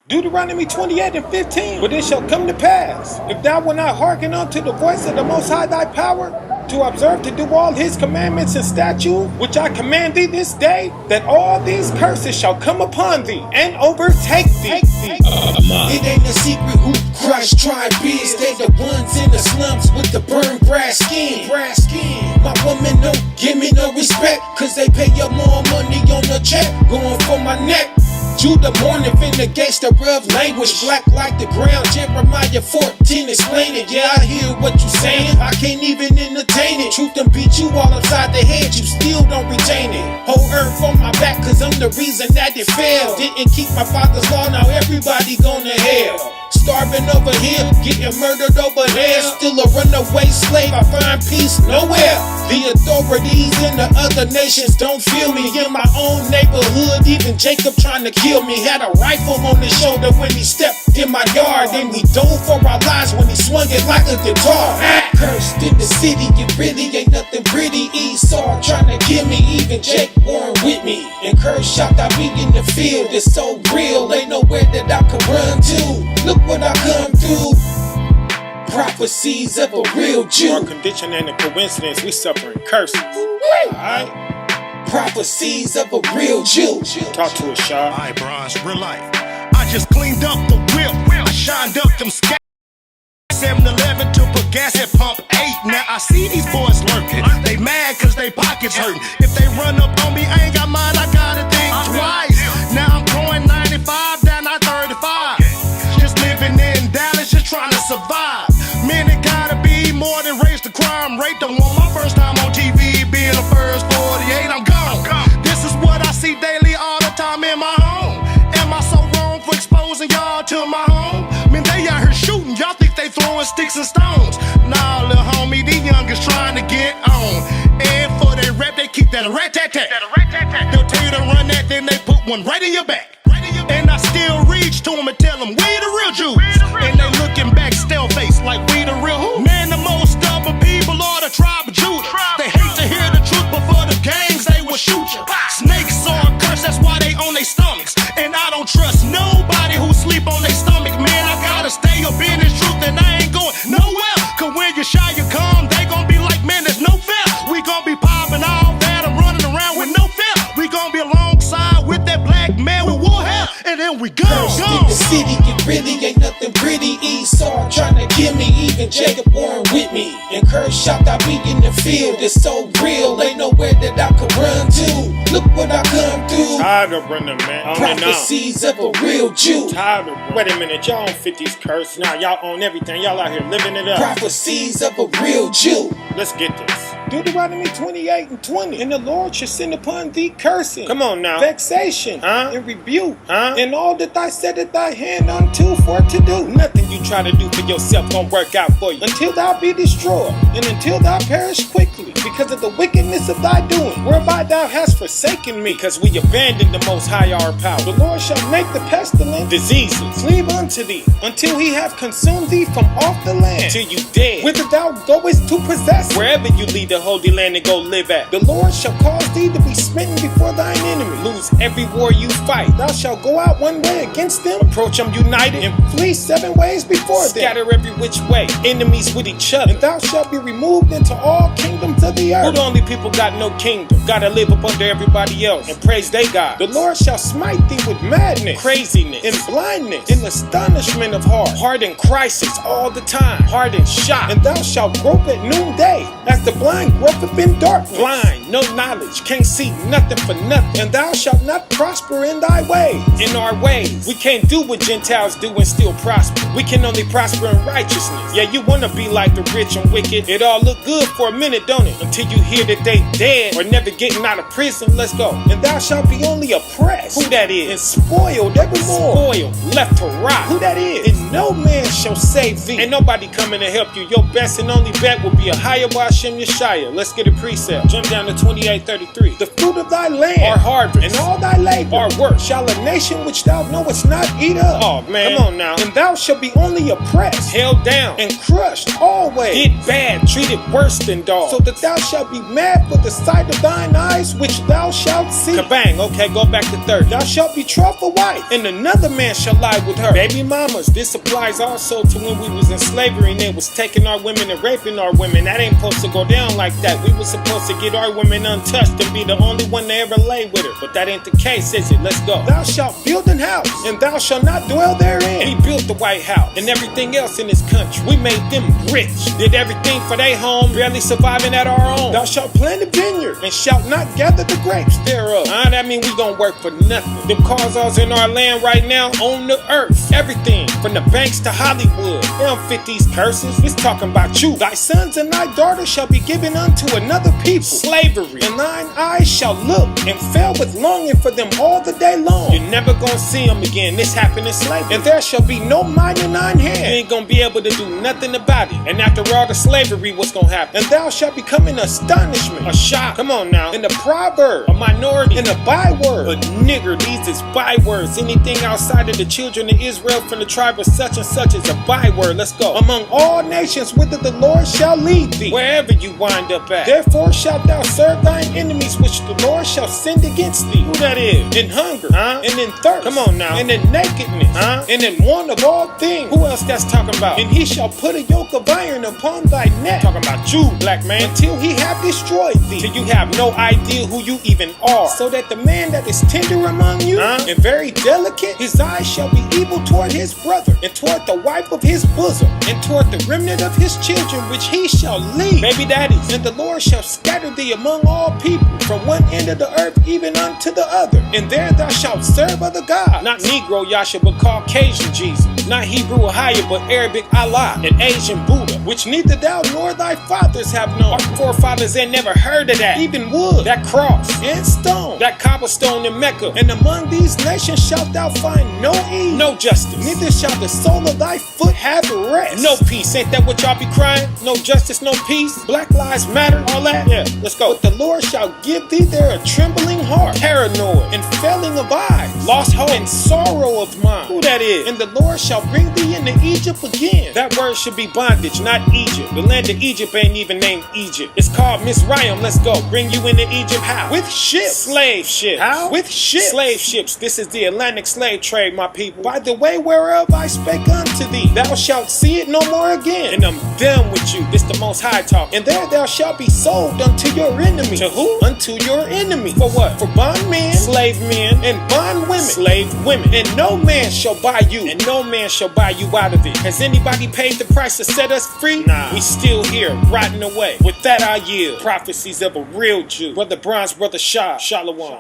Deuteronomy 28:15. But it shall come to pass, if thou wilt not hearken unto the voice of the Most High thy power, to observe to do all his commandments and statutes, which I command thee this day, that all these curses shall come upon thee and overtake thee. It ain't a secret who Christ tribe is. They the ones in the slums with the burned brass skin. My woman don't give me no respect, cause they pay up more money on the check, going for my neck. Judah morning finna gangster of language, black like the ground. Jeremiah 14 explaining. Yeah, I hear what you saying, I can't even entertain it. Truth done beat you all upside the head, you still don't retain it. Whole earth on my back, cause I'm the reason that it failed. Didn't keep my father's law, now everybody going to hell. Starving over here, getting murdered over there. Still a runaway slave, I find peace nowhere. The authorities in the other nations don't feel me. In my own neighborhood, even Jacob trying to kill me. Had a rifle on his shoulder when he stepped in my yard, and we dove for our lives when he swung it like a guitar. Cursed in the city, it really ain't nothing pretty. Esau trying to kill me, even Jake Warren with me. And cursed shot I be in the field, it's so real, ain't nowhere that I can run to. Look what I come through. Prophecies of a real Jew. Our condition ain't a coincidence, we suffering curses. Alright? Prophecies of a real Jew. Talk to us, SHOD. Alright, Bron7e, real life. I just cleaned up the whip. I shined up them 7-Eleven to put gas at pump 8. Now I see these boys lurking. They mad cause they pockets hurting. If they run up on me, I ain't got mine, I gotta think twice. Now I'm going 95 down I 35. Just living in Dallas, just trying to survive. Man, it gotta be more than raise the crime rate. Don't want my first time on TV being the first 48. I'm gone. This is what I see daily all the time in my home. Am I so wrong for exposing y'all to my home? Man, they out here shooting, y'all think they throwing sticks and stones. Nah, little homie, these youngers trying to get on. And for their rep, they keep that rat-tat-tat. They'll tell you to run that, then they put one right in your back. And I still reach to them and tell them, we the real Jews. And they looking back, stale face, like we the real who? Man, the most stubborn people are the tribe of Judah. They hate to hear the truth, but for the gangs, they will shoot you. Snakes are a curse, that's why they on their stomachs. And I don't trust nobody who sleep on their stomach. Man, I gotta stay up in this truth and I ain't going nowhere. Cause when you shy, you come, they gon' be like, man, there's no fear. We gon' be popping all that, I'm running around with no fear. We gon' be alongside with that black man with war hair. And then we go. Cursed in the city, it really ain't nothing pretty. Esau trying to kill me, even Jacob Warren with me. And cursed shot I be in the field, it's so real, ain't nowhere that I can run to. Look what I come through. Tired of running, man. Prophecies of a real Jew. Tired of. Wait a minute, y'all own 50's curse. Nah, y'all own everything. Y'all out here living it up. Prophecies of a real Jew. Let's get this. Deuteronomy 28:20. And the Lord shall send upon thee cursing. Come on now. Vexation. And rebuke. And all that thy setteth thy hand unto for to do. Nothing you try to do for yourself gonna work out for you. Until thou be destroyed. And until thou perish quickly. Because of the wickedness of thy doing. Whereby thou hast forsaken me. Because we abandoned the Most High our power. The Lord shall make the pestilence diseases cleave unto thee. Until he have consumed thee from off the land. Till you dead. Whither thou goest to possess. Wherever you lead the holy land and go live at. The Lord shall cause thee to be smitten before thine enemy. Lose every war you fight. Thou shalt go out one way against them. Approach them united. And flee 7 ways before them. Scatter every which way. Enemies with each other. And thou shalt be removed into all kingdoms of the earth. Who the only people got no kingdom? Gotta live up under everybody else. And praise they God. The Lord shall smite thee with madness, craziness, and blindness, and astonishment of heart. Heart in crisis all the time. Heart in shock. And thou shalt grope at noonday. As the blind gropeth in darkness. Blind, no knowledge, can't see nothing for nothing. And thou shalt not prosper in thy ways. In our ways. We can't do what Gentiles do and still prosper. We can only prosper in righteousness. Yeah, you wanna be like the rich and wicked. It all look good for a minute, don't it? Until you hear that they dead or never getting out of prison. Let's go. And thou shalt be only oppressed. Who that is? And spoiled evermore. Spoiled, left to rot. Who that is? And no man shall save thee. Ain't nobody coming to help you. Your best and only bet will be a higher Hashem Yeshaya. fire. Let's get a precept. Jump down to 28:33. The fruit of thy land are harvest, and all thy labor are work. Shall a nation which thou knowest not eat up? Oh man, come on now. And thou shalt be only oppressed, held down, and crushed always. Get bad, treated worse than dogs, so that thou shalt be mad for the sight of thine eyes, which thou shalt see. Kabang. Okay, go back to 30. Thou shalt betroth a wife, and another man shall lie with her. Baby mamas. This applies also to when we was in slavery and they was taking our women and raping our women. That ain't supposed to go down like that. We was supposed to get our women untouched and be the only one to ever lay with her. But that ain't the case, is it? Let's go. Thou shalt build an house, and thou shalt not dwell therein. And he built the White House and everything else in his country. We made them rich, did everything for their home, barely surviving at our own. Thou shalt plant a vineyard, and shalt not gather the grapes thereof. That mean we gonna work for nothing. Them cars in our land right now own the earth. Everything, from the banks to Hollywood. They don't fit these curses. It's talking about you. Thy sons and thy daughters shall be given unto another people. Slavery. And thine eyes shall look and fail with longing for them all the day long. You're never gonna see them again. This happened in slavery. And there shall be no might in thine hand. You ain't gonna be able to do nothing about it. And after all the slavery, what's gonna happen? And thou shalt become an astonishment, a shock. Come on now. And a proverb, a minority, and a byword. A nigger, these is bywords. Anything outside of the children of Israel from the tribe of such and such is a byword. Let's go. Among all nations, whither the Lord shall lead thee, wherever you wind up at. Therefore shalt thou serve thine enemies, which the Lord shall send against thee. Who that is? In hunger, and in thirst. Come on now. And in nakedness, and in want of all things. Who else that's talking about? And he shall put a yoke of iron upon thy neck. Talking about you, black man. Until he have destroyed thee, till you have no idea who you even are. So that the man that is tender among you, and very delicate, his eyes shall be evil toward his brother, and toward the wife of his bosom, and toward the remnant of his children, which he shall lead. Baby daddies. And the Lord shall scatter thee among all people, from one end of the earth even unto the other. And there thou shalt serve other gods. Not Negro Yasha, but Caucasian Jesus. Not Hebrew Ahia, but Arabic Allah, and Asian Buddha, which neither thou nor thy fathers have known. Our forefathers ain't never heard of that. Even wood, that cross, and stone, that cobblestone in Mecca. And among these nations shalt thou find no ease, no justice, neither shall the sole of thy foot have rest. No peace. Ain't that what y'all be crying? No justice, no peace. Black lives matter, all that. Yeah, let's go. But the Lord shall give thee there a trembling heart, paranoid, and failing of eyes, lost hope, and sorrow of mind. Who that is? And the Lord shall bring thee into Egypt again. That word should be bondage, not Egypt. The land of Egypt ain't even named Egypt. It's called Mizraim. Let's go. Bring you into Egypt how? With ships. Slave ships. How? With ships. Slave ships. This is the Atlantic slave trade, my people. By the way whereof I spake unto thee, thou shalt see it no more again. And I'm done with you. This the Most High talk. And there thou shalt be sold unto your enemy. To who? Unto your enemy. For what? For bondmen, slave men, and bondwomen, slave women. And no man shall buy you, and no man shall buy you out of it. Has anybody paid the price to set us free? Nah. We still here, rotting away. With that I yield. Prophecies of a real Jew. Brother Bronze, Brother Shah. Shalom.